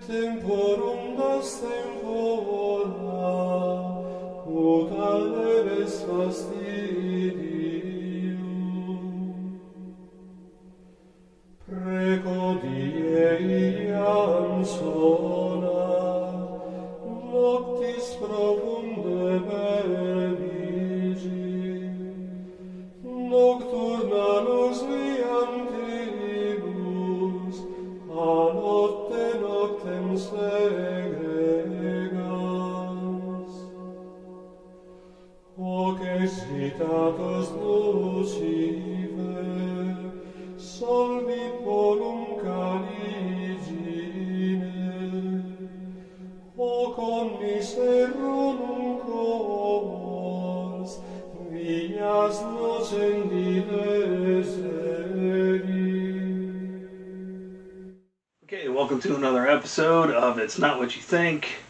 temporum das tempora, ut alleves fastidium. Preco die iam sonat, noctis profunde pervigi, nocturna lux viantibus, a notte noctem segregas. Hoc excitatus lucifer, solvit polum caligine, hoc omnis erronum cos, vias nocendi deseri. Okay, welcome to another episode of It's Not What You Think.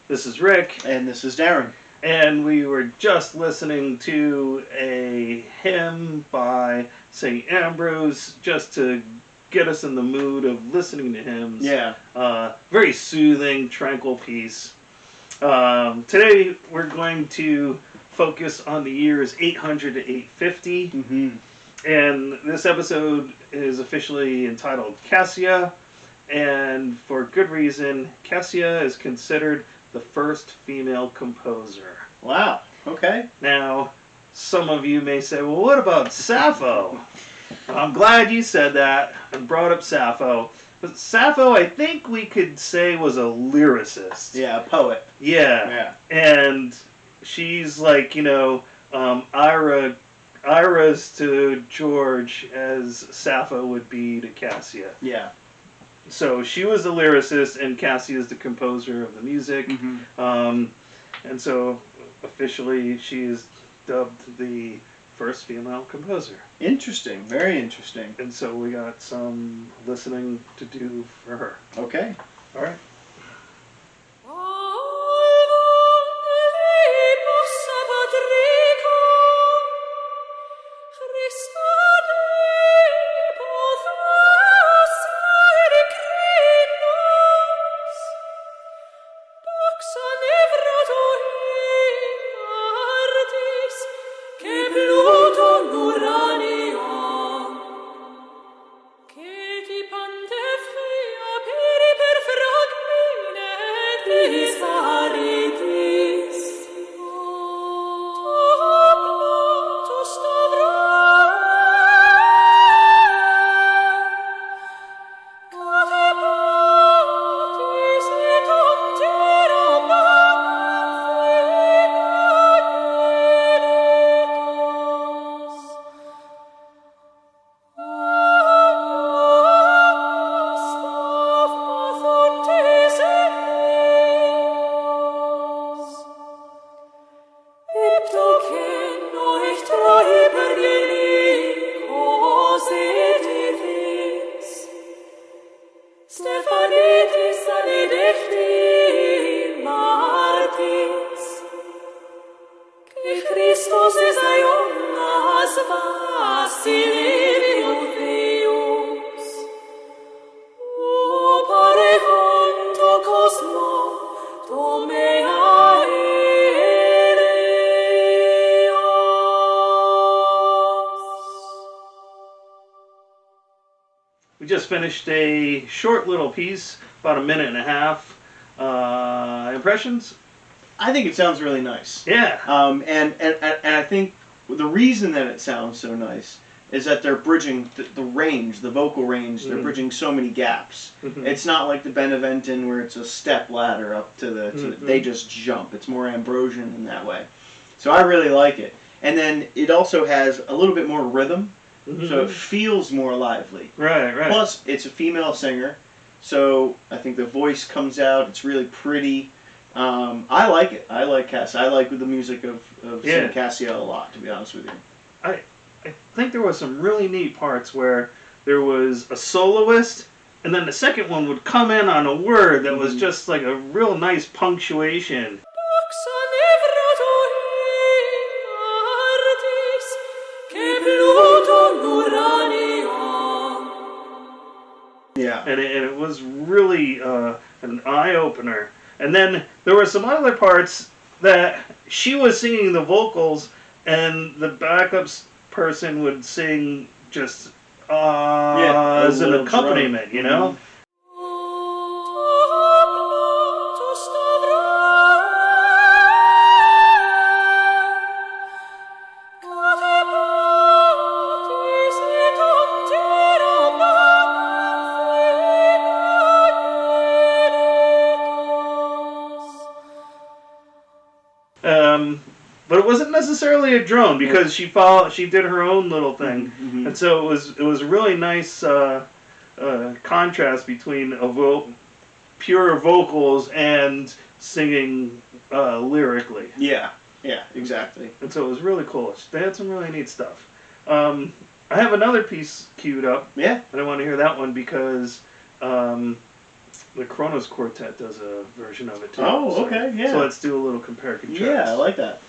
This is Rick. And this is Darren. And we were just listening to a hymn by St. Ambrose just to get us in the mood of listening to hymns. Yeah. Very soothing, tranquil piece. Today we're going to focus on the years 800 to 850. Mm-hmm. And this episode is officially entitled Kassia. And for good reason, Kassia is considered the first female composer. Wow. Okay. Now, some of you may say, well, what about Sappho? I'm glad you said that and brought up Sappho. But Sappho, I think we could say, was a lyricist. Yeah, a poet. Yeah. Yeah. And she's like, Ira's to George as Sappho would be to Kassia. Yeah. So she was the lyricist, and Kassia is the composer of the music. Mm-hmm. And so officially she is dubbed the first female composer. Interesting. Very interesting. And so we got some listening to do for her. Okay. All right. We just finished a short little piece, about a minute and a half. Impressions? I think it sounds really nice. Yeah. And I think the reason that it sounds so nice is that they're bridging the range, the vocal range. They're bridging so many gaps. It's not like the Beneventon where it's a step ladder up to the. They just jump. It's more Ambrosian in that way. So I really like it. And then it also has a little bit more rhythm, so it feels more lively. Right, right. Plus, it's a female singer, so I think the voice comes out. It's really pretty. I like it. I like Kassia. I like the music of St. Kassia a lot, to be honest with you. I think there was some really neat parts where there was a soloist, and then the second one would come in on a word that was just like a real nice punctuation. Yeah. And it was really an eye-opener. And then there were some other parts that she was singing the vocals, and the backup person would sing just as an accompaniment, you know? Mm-hmm. But it wasn't necessarily a drone because she did her own little thing, Mm-hmm. and so it was a really nice contrast between pure vocals and singing lyrically. Yeah, exactly. And so it was really cool. They had some really neat stuff. I have another piece queued up. Yeah. And I want to hear that one because the Kronos Quartet does a version of it too. Oh, okay, yeah. So let's do a little compare contrast. Yeah, I like that.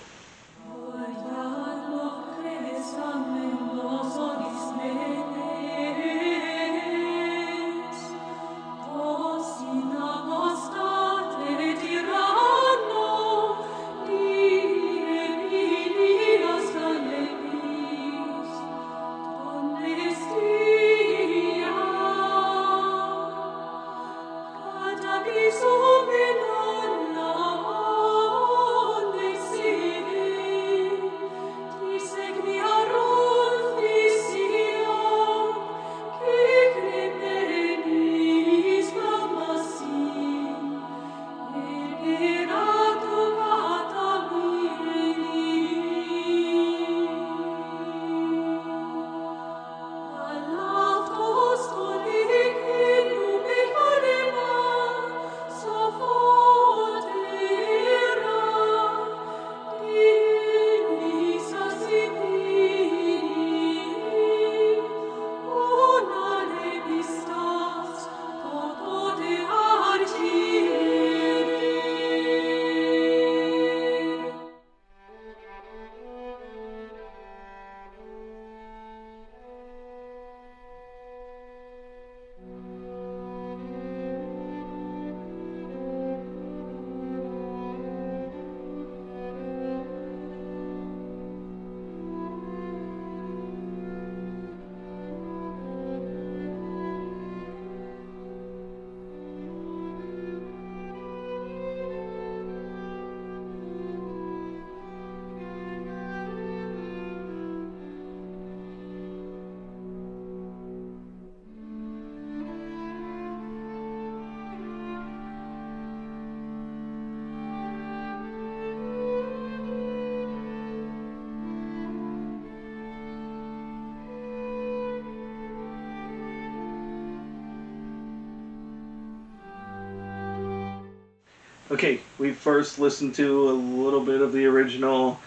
Okay, we first listened to a little bit of the original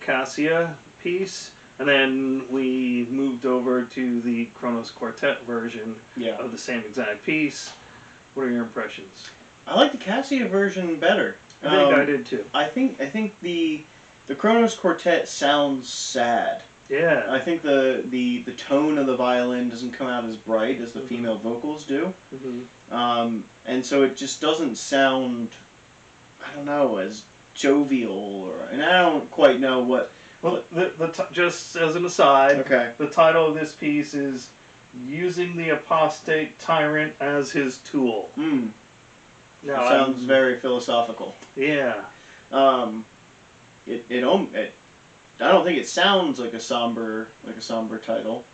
Kassia piece, and then we moved over to the Kronos Quartet version of the same exact piece. What are your impressions? I like the Kassia version better. I think I did too. I think the Kronos Quartet sounds sad. Yeah. I think the tone of the violin doesn't come out as bright as the female vocals do. And so it just doesn't sound, I don't know, as jovial, and I don't quite know what. Well, just as an aside, Okay. the title of this piece is "Using the Apostate Tyrant as His Tool." Now, Sounds very philosophical. Yeah. I don't think it sounds like a somber title.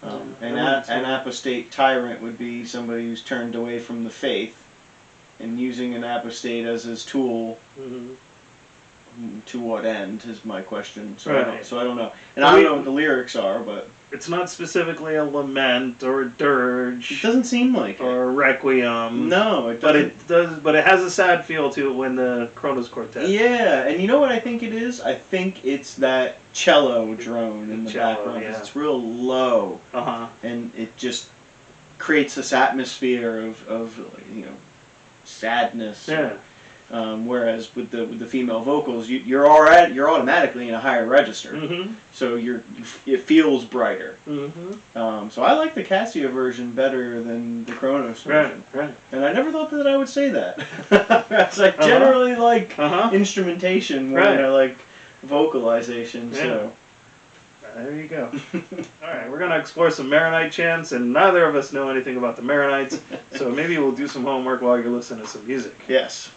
An apostate tyrant would be somebody who's turned away from the faith, and using an apostate as his tool. To what end is my question. So I don't know, and I don't know what the lyrics are, but it's not specifically a lament or a dirge. It doesn't seem like or a requiem. No, it doesn't. But it does. But it has a sad feel to it when the Kronos Quartet. Yeah, and you know what I think it is? I think it's that cello drone in the background. Yeah. It's real low, and it just creates this atmosphere of sadness. Yeah. Whereas with the female vocals, you're automatically in a higher register, Mm-hmm. so it feels brighter. Mm-hmm. So I like the Cassia version better than the Kronos version. Right. And I never thought that I would say that. I generally like instrumentation more than I like vocalization. Yeah. So there you go. All right, we're gonna explore some Maronite chants, and neither of us know anything about the Maronites, so maybe we'll do some homework while you're listening to some music. yes.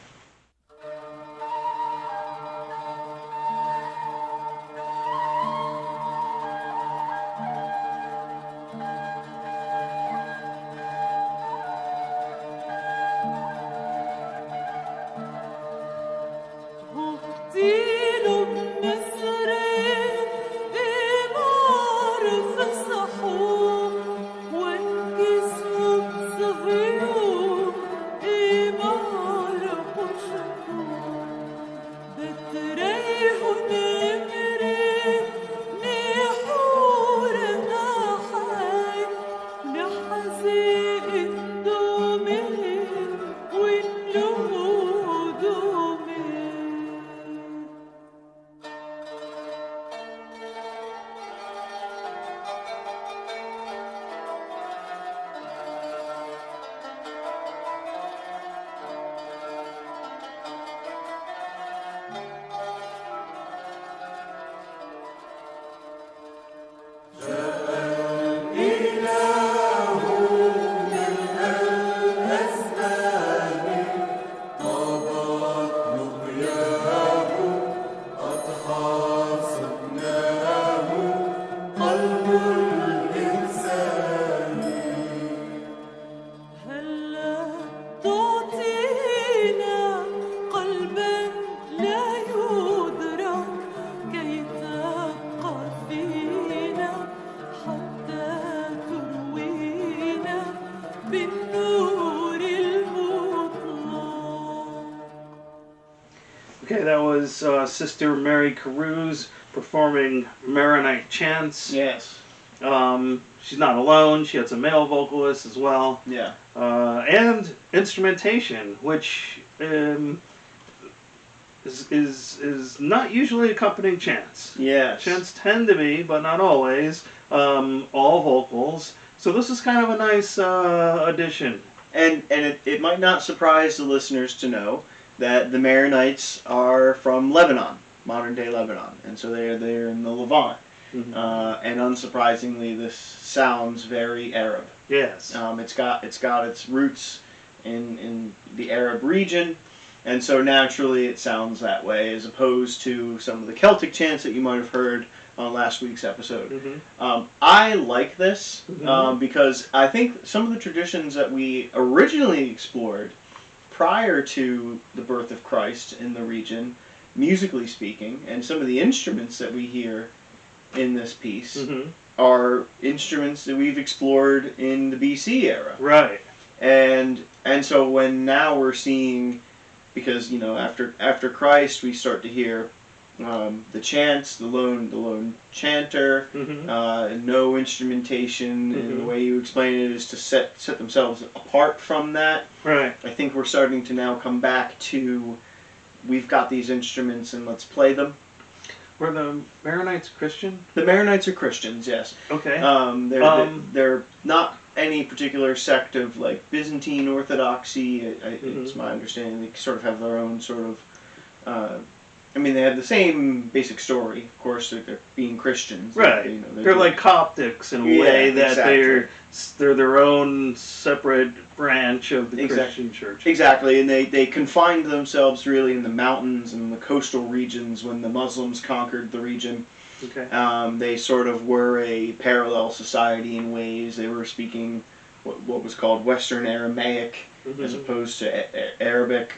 Okay, that was Sister Mary Carews performing Maronite chants. Yes. She's not alone. She had some male vocalists as well. Yeah. And instrumentation, which is not usually accompanying chants. Yes. Chants tend to be, but not always, all vocals. So this is kind of a nice addition. And it might not surprise the listeners to know that the Maronites are from Lebanon, modern day Lebanon, and so they're in the Levant. Mm-hmm. And unsurprisingly, this sounds very Arab. Yes. It's got its roots in the Arab region, and so naturally it sounds that way, as opposed to some of the Celtic chants that you might have heard on last week's episode. Mm-hmm. I like this Mm-hmm. because I think some of the traditions that we originally explored prior to the birth of Christ in the region, musically speaking, and some of the instruments that we hear in this piece Mm-hmm. are instruments that we've explored in the BC era. Right. And so when now we're seeing, because after Christ we start to hear the chants, the lone chanter, Mm-hmm. no instrumentation, and the Mm-hmm. way you explain it is to set themselves apart from that. Right. I think we're starting to now come back to, we've got these instruments and let's play them. Were the Maronites Christian? The Maronites are Christians, yes. Okay. They're not any particular sect of like Byzantine Orthodoxy. It's my understanding they sort of have their own sort of. They have the same basic story, of course. They're being Christians. Right. They're like Coptics in a way that exactly. they're their own separate branch of the Christian church. Exactly, and they confined themselves really in the mountains and the coastal regions when the Muslims conquered the region. Okay. They sort of were a parallel society in ways. They were speaking what was called Western Aramaic, Mm-hmm. as opposed to Arabic.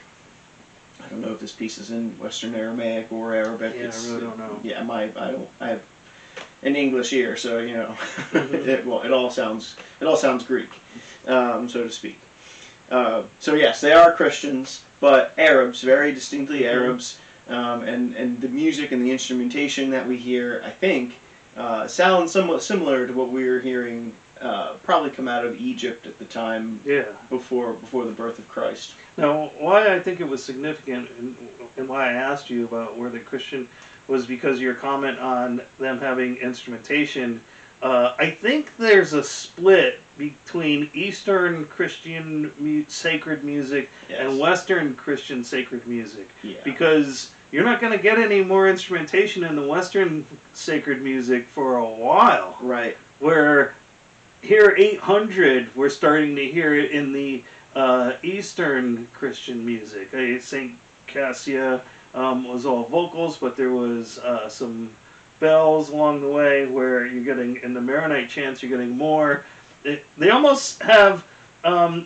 I don't know if this piece is in Western Aramaic or Arabic. Yeah, I really don't know. Yeah, I have an English ear, so Mm-hmm. it all sounds Greek, so to speak. So yes, they are Christians, but Arabs, very distinctly Mm-hmm. Arabs, and the music and the instrumentation that we hear, I think, sounds somewhat similar to what we were hearing probably come out of Egypt at the time Yeah. before the birth of Christ. Now, why I think it was significant and why I asked you about where the Christian was because your comment on them having instrumentation. I think there's a split between Eastern Christian sacred music and Western Christian sacred music. Yeah. Because you're not going to get any more instrumentation in the Western sacred music for a while. Right. Where here 800, we're starting to hear it in the Eastern Christian music. St. Kassia was all vocals, but there was some bells along the way where you're getting, in the Maronite chants, you're getting more. They almost have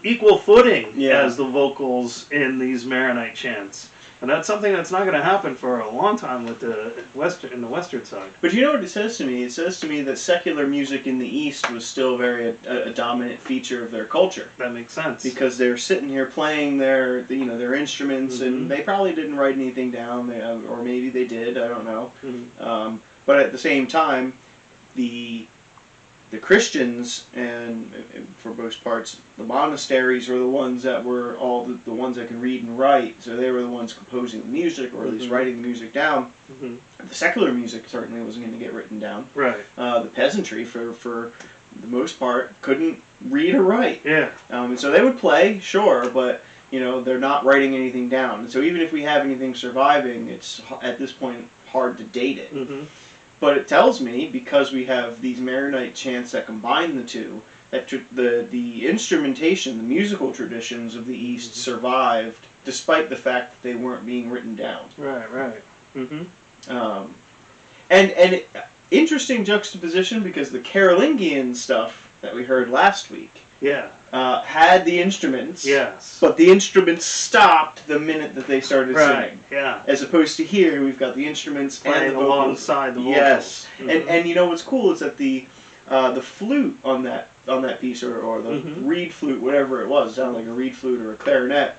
equal footing as the vocals in these Maronite chants. And that's something that's not going to happen for a long time with the Western side. But you know what it says to me? It says to me that secular music in the East was still a dominant feature of their culture. That makes sense. Because they're sitting here playing their instruments, and they probably didn't write anything down, or maybe they did. I don't know. But at the same time, the Christians, and for most parts the monasteries, were the ones that were all the ones that can read and write, so they were the ones composing the music, or at least writing the music down. The secular music certainly wasn't going to get written down. Right. The peasantry, for the most part, couldn't read or write. Yeah. And so they would play, sure, but they're not writing anything down. And so even if we have anything surviving, it's at this point hard to date it. But it tells me, because we have these Maronite chants that combine the two, that the instrumentation, the musical traditions of the East survived, despite the fact that they weren't being written down. Right. And interesting juxtaposition, because the Carolingian stuff that we heard last week had the instruments, but the instruments stopped the minute that they started singing. Yeah. As opposed to here, we've got the instruments playing and the vocals alongside the vocals. Yes, and what's cool is that the flute on that piece, or the reed flute, whatever it was, sounded like a reed flute or a clarinet.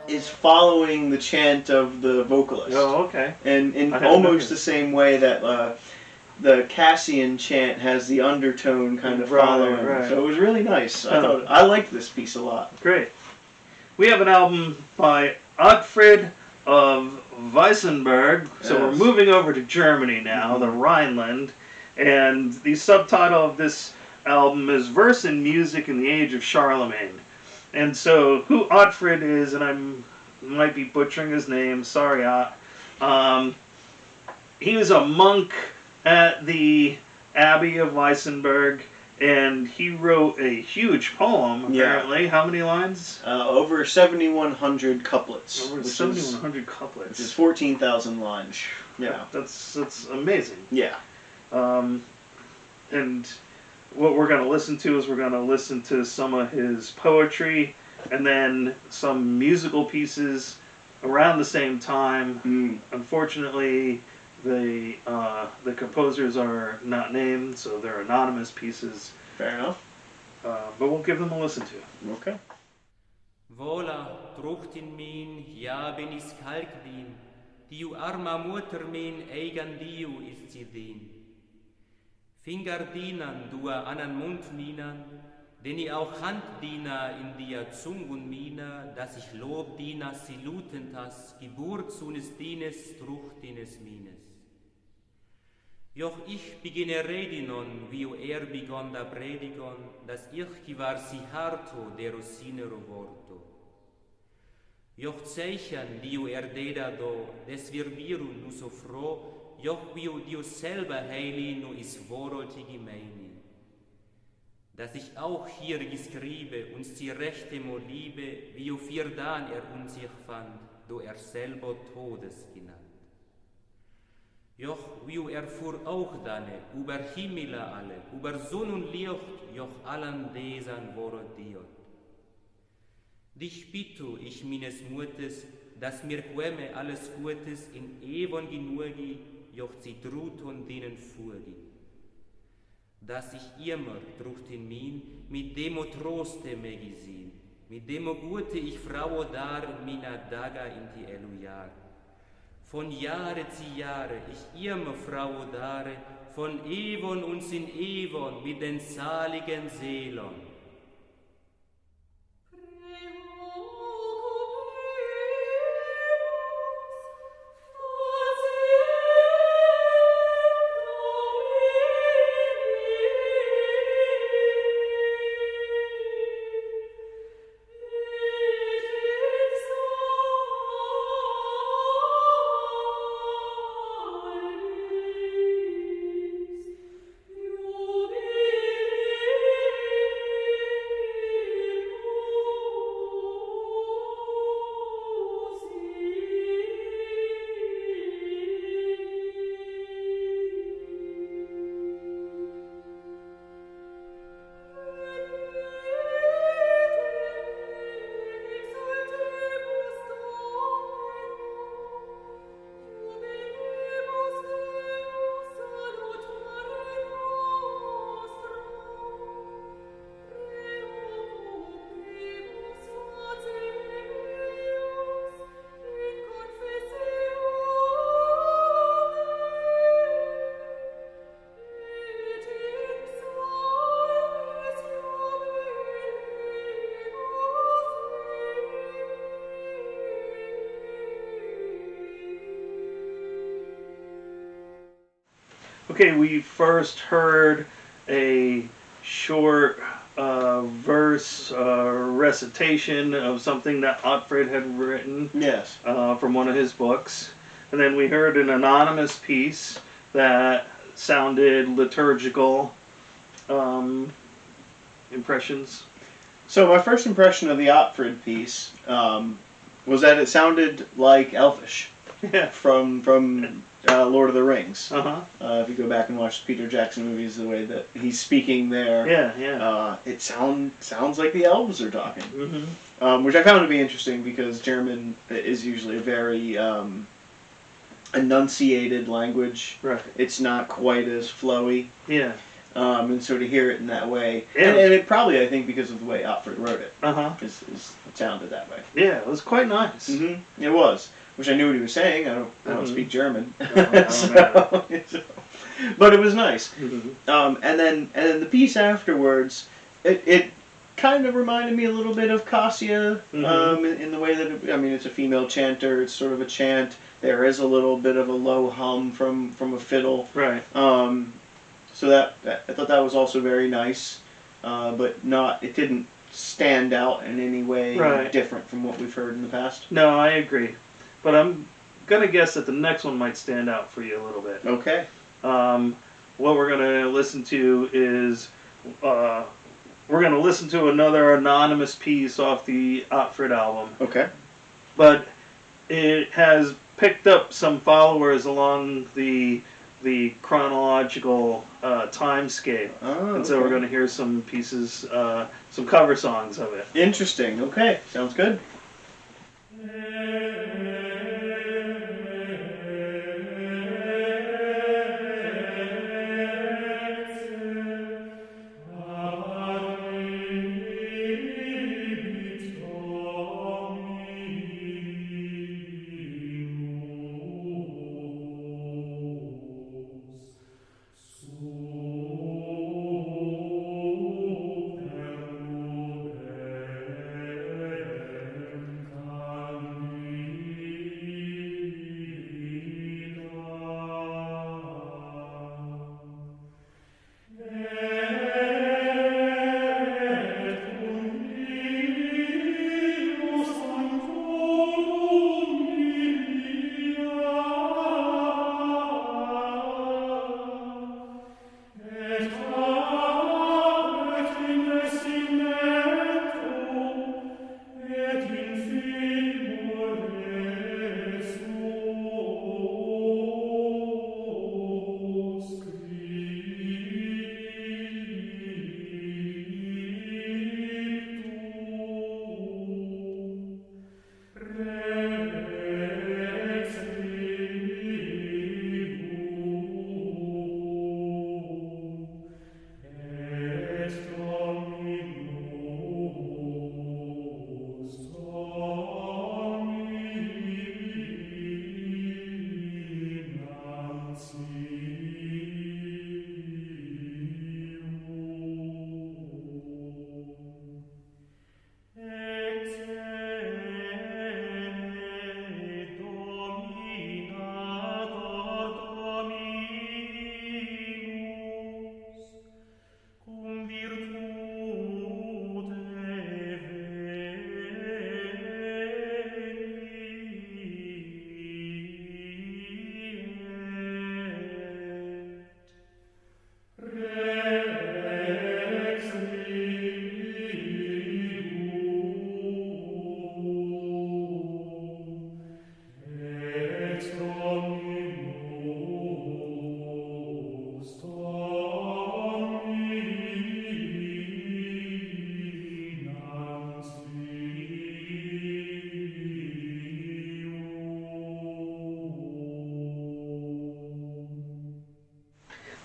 Is following the chant of the vocalist. Oh, okay. And in almost the same way that the Kassian chant has the undertone kind of following. Right. So it was really nice. I liked this piece a lot. Great. We have an album by Ottfried of Weissenberg. So we're moving over to Germany now, the Rhineland. And the subtitle of this album is Verse and Music in the Age of Charlemagne. And so, who Ottfried is, and I might be butchering his name, sorry Ott. He was a monk at the Abbey of Weissenberg, and he wrote a huge poem, apparently. Yeah. How many lines? Over 7,100 couplets. Over 7,100 couplets. Which is 14,000 lines. Yeah. That's amazing. Yeah. And what we're going to listen to is we're going to listen to some of his poetry and then some musical pieces around the same time. Unfortunately, the composers are not named, so they're anonymous pieces. Fair enough. But we'll give them a listen to. Okay. Vola truchtin min, ja ben is kalk din, diu arma mutter min, eigan diu ist sie din. Finger dienen, du anan Mund nienen, denn ich auch Hand diene in dir Zungun mine, dass ich Lob dienas sie lutentas, Geburt sunes dienes, Trucht dienes mines. Joch ich beginne redinon, wie begon da predigon, dass ich war si harto der rosinero vorto. Joch zeichen, diu deda do, des wir birun nu so froh, joch wie Dio selber heili nu is vorolti gemeini. Dass ich auch hier geschriebe, uns die Rechte mo liebe, wie vier Dan uns sich fand, do selber Todes genannt. Joch wie fuhr auch dane, über Himmel alle, über Sonn und Licht, joch allen desan vorodiot. Dich bittu ich meines Mutes, dass mir queme alles Gutes in Evon genugi, joch sie drut und denen fugi. dass ich immer durch den min, mit demo troste me gisin, mit demo gute ich Frau dar mina daga in die Elujar. Von Jahre zu Jahre ich immer Frau dare, von Evon und sin Evon mit den saligen Seelen. Okay, we first heard a short verse recitation of something that Otfrid had written Yes. from one of his books. And then we heard an anonymous piece that sounded liturgical. Impressions? So my first impression of the Otfrid piece was that it sounded like Elvish Yeah. from Lord of the Rings. Uh-huh. If you go back and watch the Peter Jackson movies, the way that he's speaking there, Yeah. it sounds like the elves are talking, Mm-hmm. which I found to be interesting because German is usually a very enunciated language. Right. It's not quite as flowy. Yeah. And so to hear it in that way, Yeah. and it probably, I think, because of the way Otfrid wrote it, Uh-huh. it sounded that way. Yeah, it was quite nice. Mm-hmm. It was. Which I knew what he was saying. I don't speak German, know. but it was nice. Mm-hmm. And then the piece afterwards, it kind of reminded me a little bit of Kassia, in the way that it's a female chanter. It's sort of a chant. There is a little bit of a low hum from a fiddle. Right. So that I thought that was also very nice, but it didn't stand out in any way different from what we've heard in the past. No, I agree. But I'm going to guess that the next one might stand out for you a little bit. Okay. What we're going to listen to is, we're going to listen to another anonymous piece off the Otfrid album. Okay. But it has picked up some followers along the chronological time scale. Oh, and so we're going to hear some pieces, some cover songs of it. Interesting. Okay. Sounds good.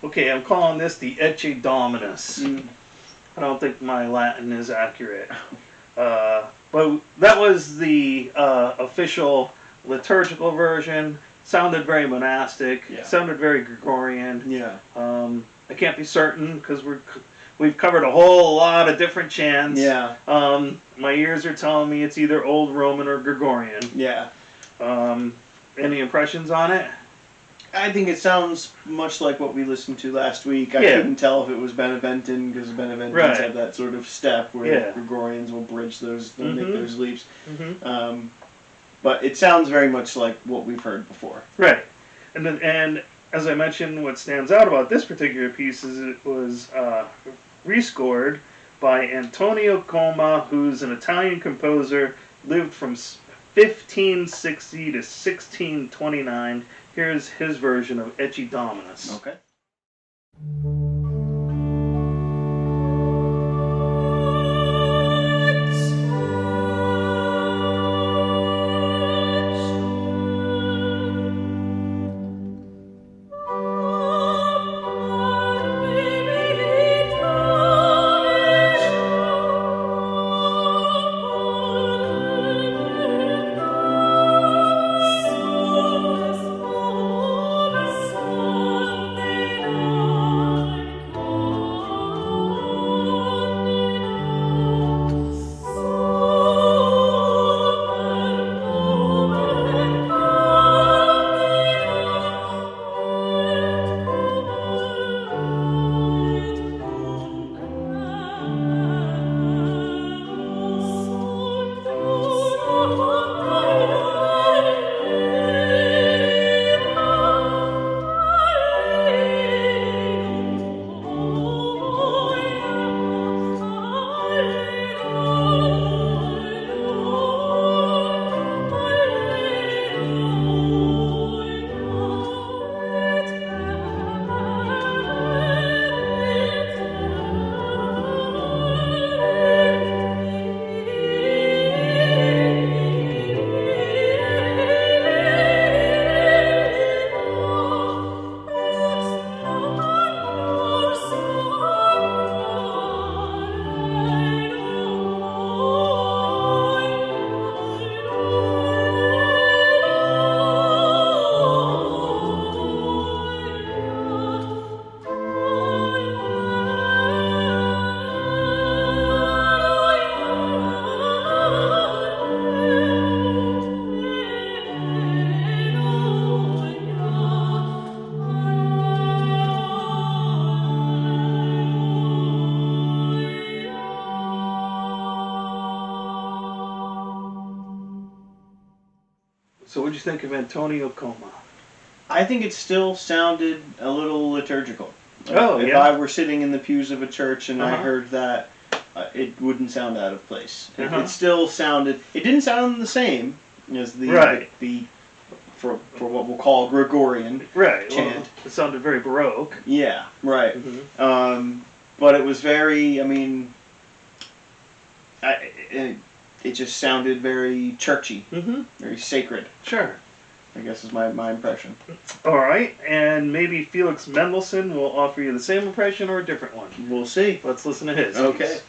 Okay, I'm calling this the Ecce Dominus. I don't think my Latin is accurate. But that was the official liturgical version. Sounded very monastic. Yeah. Sounded very Gregorian. Yeah. I can't be certain because we've covered a whole lot of different chants. Yeah. My ears are telling me it's either Old Roman or Gregorian. Yeah. Any impressions on it? I think it sounds much like what we listened to last week. I Yeah. couldn't tell if it was Beneventan because Beneventans Right. have that sort of step where Yeah. Gregorians will bridge those, they'll make those leaps. Mm-hmm. But it sounds very much like what we've heard before. Right. And as I mentioned, what stands out about this particular piece is it was rescored by Antonio Coma, who's an Italian composer, lived from 1560 to 1629. Here's his version of Ecce Dominus. Okay. So what'd you think of Antonio Coma? I think it still sounded a little liturgical. Oh, if yeah? I were sitting in the pews of a church and I Uh-huh. heard that, it wouldn't sound out of place. Uh-huh. It still sounded. It didn't sound the same as the Right. for what we'll call Gregorian. Right. Chant. Well, it sounded very Baroque. Yeah, right. Mm-hmm. But it was very. I mean, it just sounded very churchy, Mm-hmm. very sacred. Sure. I guess is my impression. All right, and maybe Felix Mendelssohn will offer you the same impression or a different one. We'll see. Let's listen to his. Okay.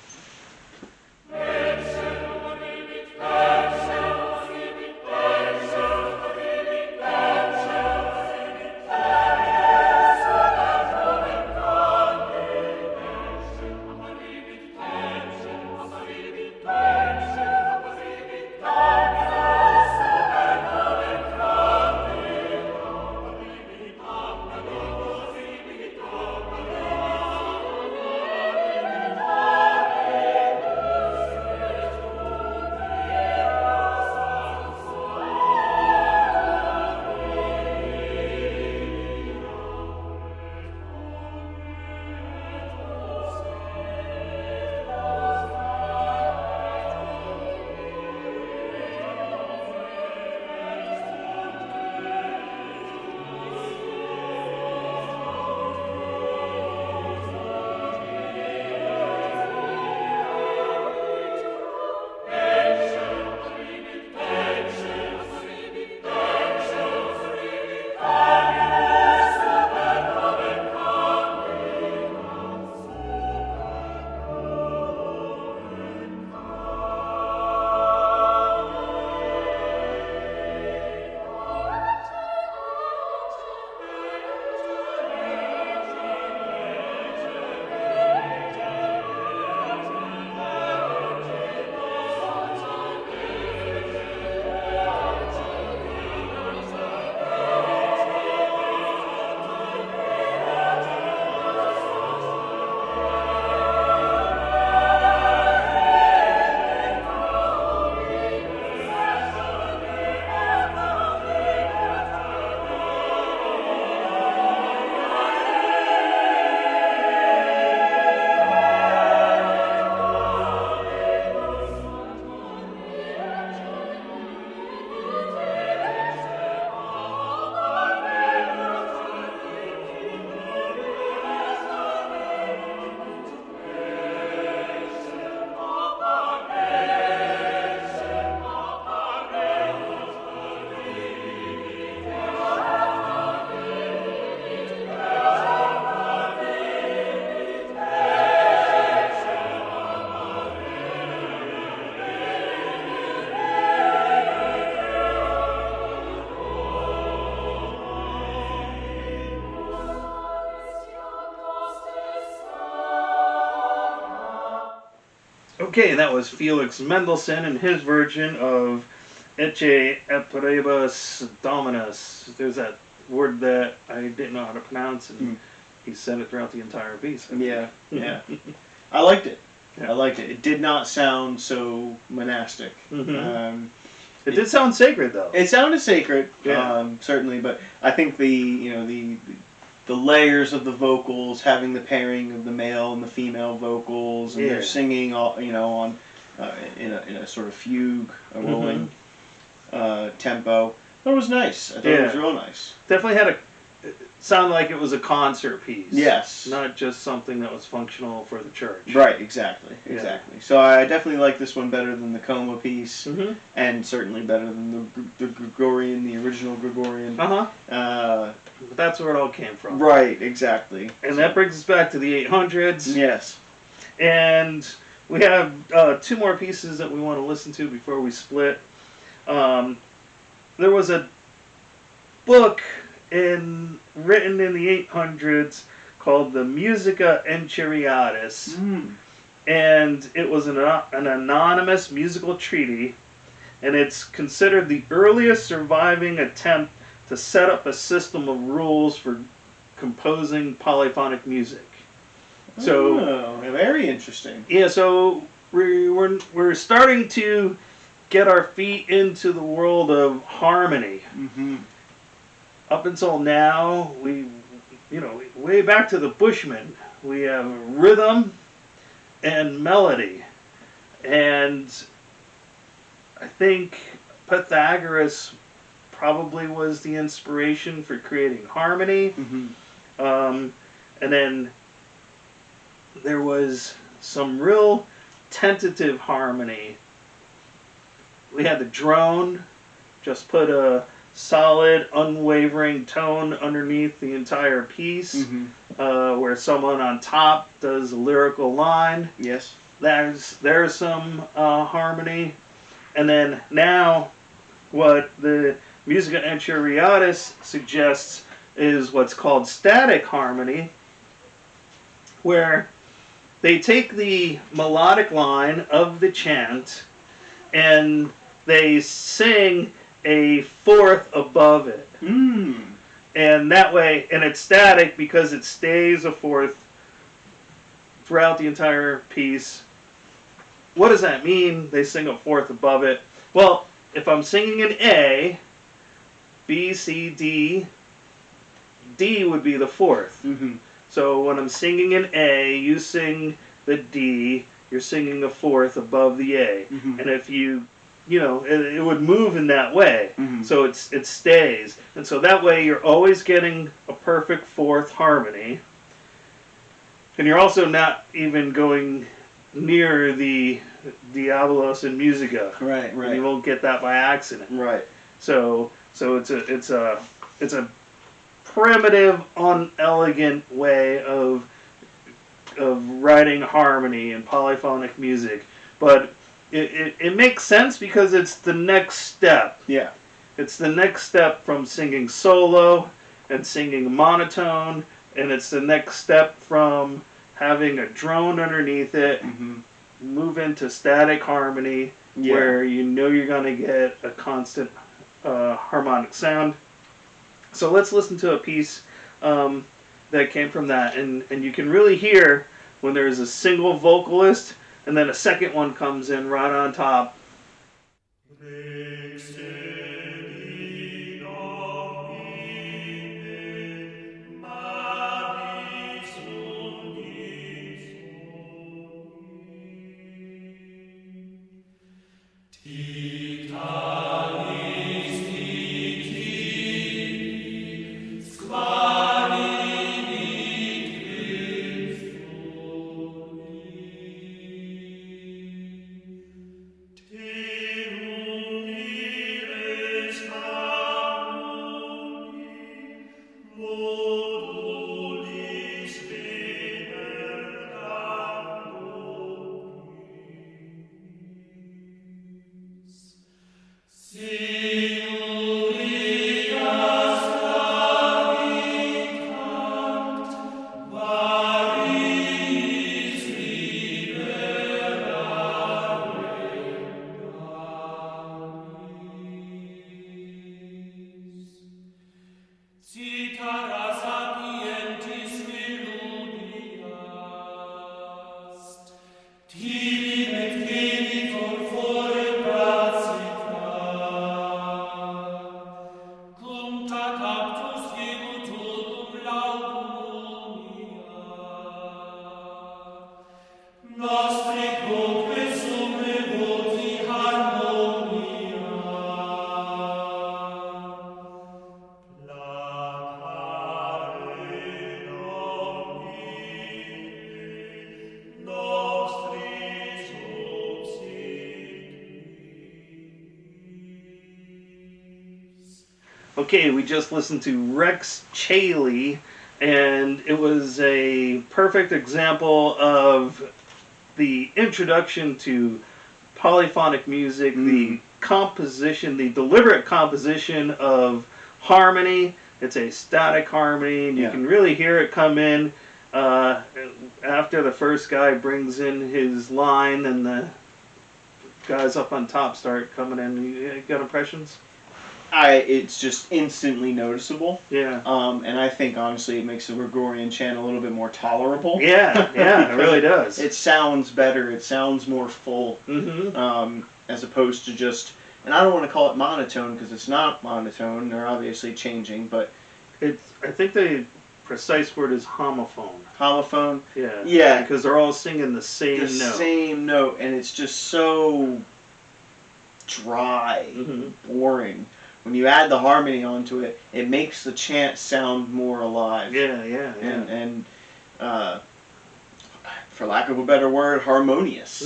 Okay, that was Felix Mendelssohn and his version of Ecce Eperebus Dominus. There's that word that I didn't know how to pronounce, and he said it throughout the entire piece. Yeah, yeah. I liked it. Yeah. I liked it. It did not sound so monastic. Mm-hmm. It did sound sacred, though. It sounded sacred, Yeah. certainly, but I think the layers of the vocals, having the pairing of the male and the female vocals, and they're singing all on in a sort of fugue, a rolling tempo. That was nice. I thought it was real nice. Definitely had it sounded like it was a concert piece. Yes. Not just something that was functional for the church. Right, exactly. So I definitely like this one better than the Coma piece, and certainly better than the Gregorian, the original Gregorian. But that's where it all came from. Right, exactly. And that brings us back to the 800s. Yes. And we have 2 more pieces that we want to listen to before we split. There was a book written in the 800s called the Musica Enchiriadis, and it was an anonymous musical treaty, and it's considered the earliest surviving attempt to set up a system of rules for composing polyphonic music. So, very interesting. Yeah, so we're starting to get our feet into the world of harmony. Up until now, way back to the Bushmen, we have rhythm and melody. And I think Pythagoras probably was the inspiration for creating harmony. And then there was some real tentative harmony. We had the drone, just put a solid, unwavering tone underneath the entire piece, where someone on top does a lyrical line. Yes. There's some harmony. And then now, what the Musica Enchiriadis suggests is what's called static harmony, where they take the melodic line of the chant and they sing a fourth above it. And that way, and it's static because it stays a fourth throughout the entire piece. What does that mean? They sing a fourth above it. Well, if I'm singing an A, B, C, D, D would be the fourth. So when I'm singing an A, you sing the D, you're singing a fourth above the A. And if it would move in that way. So it stays. And so that way you're always getting a perfect fourth harmony. And you're also not even going near the Diabolos in Musica. Right. And you won't get that by accident. Right. So it's a primitive, unelegant way of writing harmony and polyphonic music. But it makes sense because it's the next step. Yeah. It's the next step from singing solo and singing monotone, and it's the next step from having a drone underneath it, move into static harmony, where you're going to get a constant harmonic sound. So let's listen to a piece that came from that, and you can really hear when there's a single vocalist and then a second one comes in right on top. Okay, we just listened to Rex Chaley, and it was a perfect example of the introduction to polyphonic music, the composition, the deliberate composition of harmony. It's a static harmony, and you can really hear it come in after the first guy brings in his line, and the guys up on top start coming in. You got impressions? It's just instantly noticeable. Yeah. And I think honestly it makes the Gregorian chant a little bit more tolerable. Yeah, it really does. It sounds better. It sounds more full. As opposed to just, and I don't want to call it monotone because it's not monotone. They're obviously changing, but I think the precise word is homophone. Homophone. Yeah. Yeah. Because they're all singing the same note. Same note, and it's just so dry, boring. When you add the harmony onto it, it makes the chant sound more alive. Yeah. And for lack of a better word, harmonious.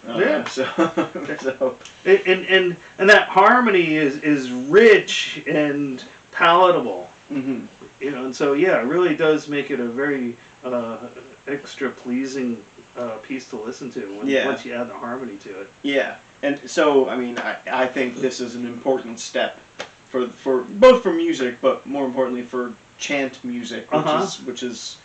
Yeah. So and that harmony is rich and palatable. And so it really does make it a very extra pleasing piece to listen to once you add the harmony to it. Yeah. And so, I mean, I think this is an important step for both for music, but more importantly for chant music, which is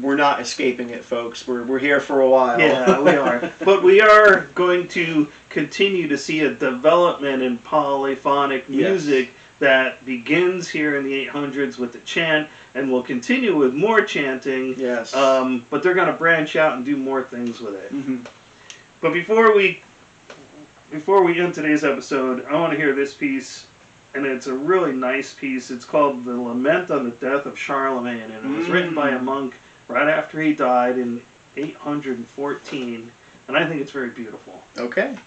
we're not escaping it, folks. We're here for a while. Yeah, we are. But we are going to continue to see a development in polyphonic music that begins here in the 800s with the chant and will continue with more chanting. Yes. But they're going to branch out and do more things with it. But before we end today's episode, I want to hear this piece, and it's a really nice piece. It's called The Lament on the Death of Charlemagne, and it was written by a monk right after he died in 814, and I think it's very beautiful. Okay.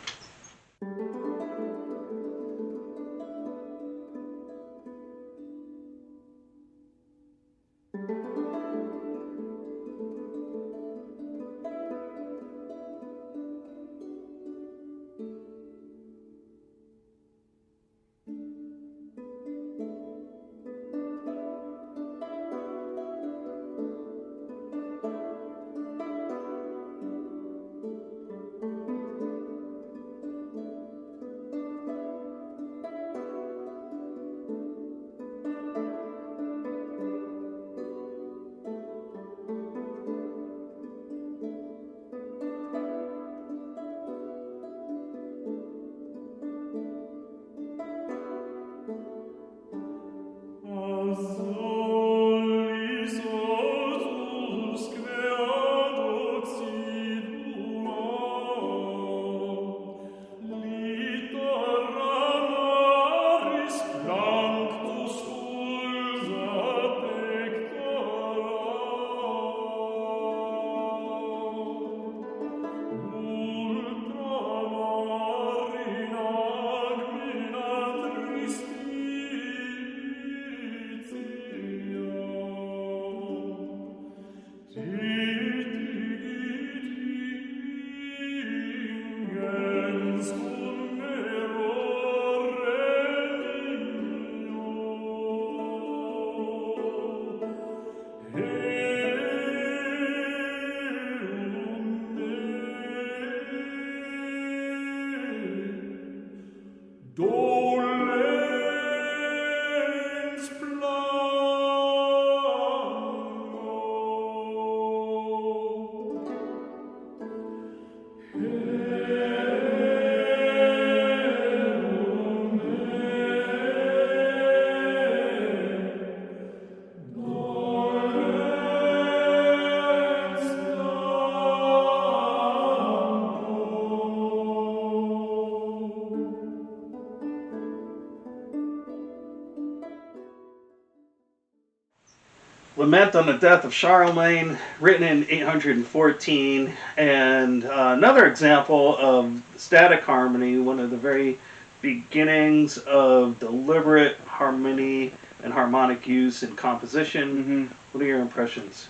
Lament on the Death of Charlemagne, written in 814, and another example of static harmony, one of the very beginnings of deliberate harmony and harmonic use in composition. What are your impressions?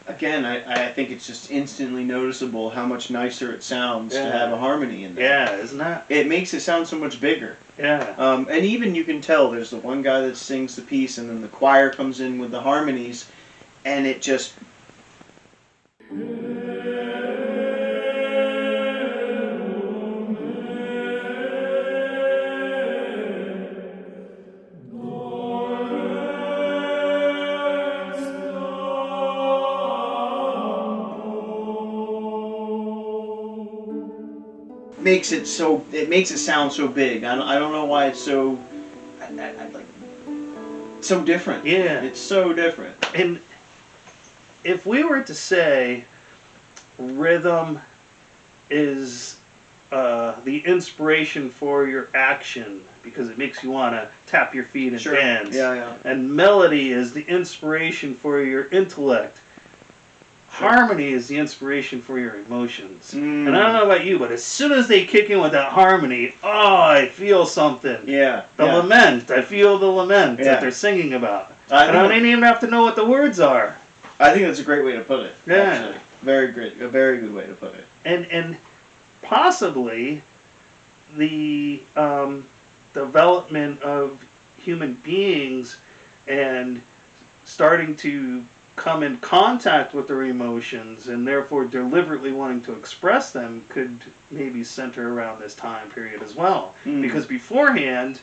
Again, I think it's just instantly noticeable how much nicer it sounds to have a harmony in there. Yeah, isn't that? It makes it sound so much bigger. Yeah. And even you can tell there's the one guy that sings the piece, and then the choir comes in with the harmonies, and it just makes it so, it makes it sound so big. I don't know why it's so like so different. Yeah. It's so different. And if we were to say rhythm is the inspiration for your action because it makes you want to tap your feet and Sure. dance, Yeah. and melody is the inspiration for your intellect, harmony is the inspiration for your emotions. Mm. And I don't know about you, but as soon as they kick in with that harmony, oh, I feel something. Yeah. The yeah. lament. I feel the lament Yeah. that they're singing about. I And I think don't even have to know what the words are. I think that's a great way to put it. Yeah. Actually. Very great. A very good way to put it. And possibly the development of human beings and starting to come in contact with their emotions and therefore deliberately wanting to express them could maybe center around this time period as well. Mm. Because beforehand,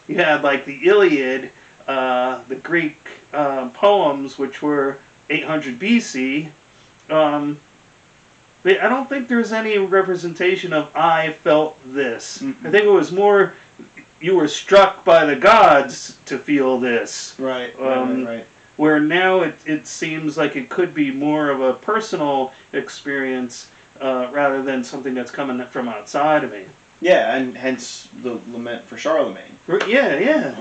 you had like the Iliad, the Greek poems, which were 800 BC. I don't think there's any representation of I felt this. Mm-mm. I think it was more you were struck by the gods to feel this. Right. Right. Where now it seems like it could be more of a personal experience rather than something that's coming from outside of me. Yeah, and hence the lament for Charlemagne. Yeah.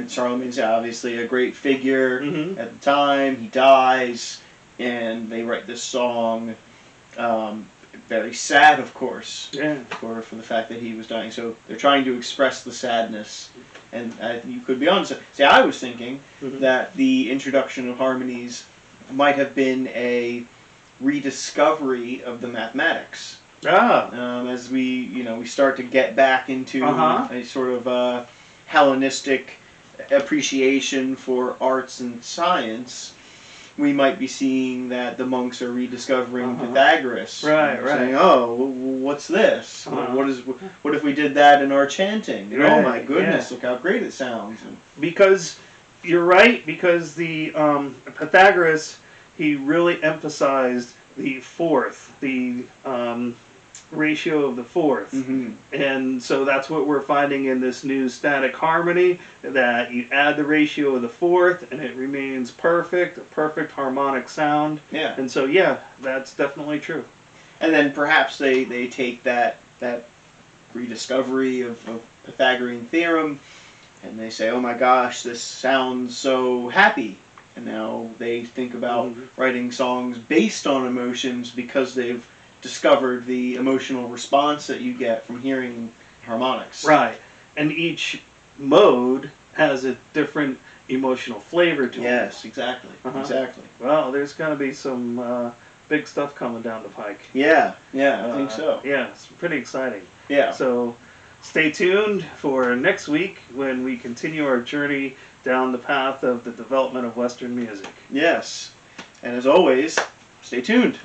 Charlemagne's obviously a great figure Mhm. at the time. He dies, and they write this song. Very sad, of course, Yeah. for the fact that he was dying. So they're trying to express the sadness, and you could be honest. See, I was thinking Mhm. that the introduction of harmonies might have been a rediscovery of the mathematics. As we start to get back into a sort of Hellenistic appreciation for arts and science, we might be seeing that the monks are rediscovering Pythagoras. Right. Saying, oh, what's this? What if we did that in our chanting? And, oh my goodness, look how great it sounds. Because you're right, because the Pythagoras, he really emphasized the fourth, the ratio of the fourth. Mm-hmm. And so that's what we're finding in this new static harmony, that you add the ratio of the fourth and it remains perfect, a perfect harmonic sound. Yeah. And so, yeah, that's definitely true. And then perhaps they take that rediscovery of Pythagorean theorem and they say, oh my gosh, this sounds so happy. And now they think about writing songs based on emotions because they've discovered the emotional response that you get from hearing harmonics. Right. And each mode has a different emotional flavor to it. Yes, exactly. Exactly. Well, there's going to be some big stuff coming down the pike. Yeah, I think so. Yeah, it's pretty exciting. Yeah. So stay tuned for next week when we continue our journey down the path of the development of Western music. Yes. And as always, stay tuned.